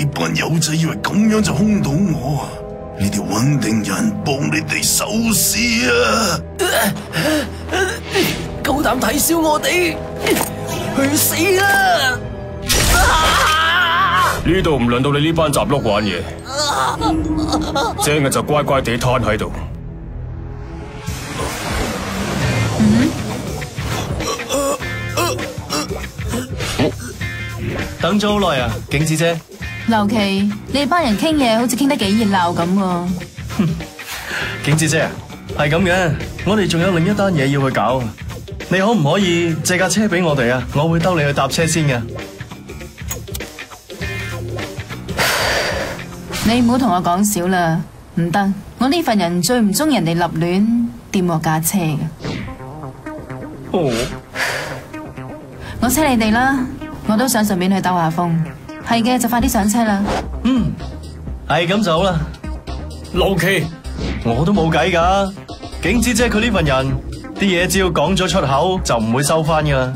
你班友仔以為咁樣就兇到我？你哋揾定人幫你哋收屍啊！夠膽睇小我哋，去死啦！呢度唔輪到你呢班雜碌玩嘢，正嘅就乖乖地攤喺度。等咗好耐啊，景子姐。劉琪，你哋班人傾嘢好似傾得幾熱鬧咁喎。景子姐啊，係咁嘅，我哋仲有另一單嘢要去搞。你可唔可以借架車俾我哋啊？我會兜你去搭車先嘅。你唔好同我講少啦，唔得，我呢份人最唔中意人哋立亂掂我架車嘅。哦，我車你哋啦，我都想順便去兜下風。係嘅，就快啲上車啦。係咁就好啦。劉琪，我都冇計噶，景子姐佢呢份人，啲嘢只要講咗出口就唔會收翻噶。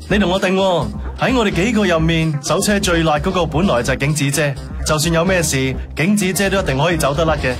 你同我定喎，喺我哋幾個入面，手車最辣嗰個本來就係景子姐，就算有咩事，景子姐都一定可以走得甩嘅。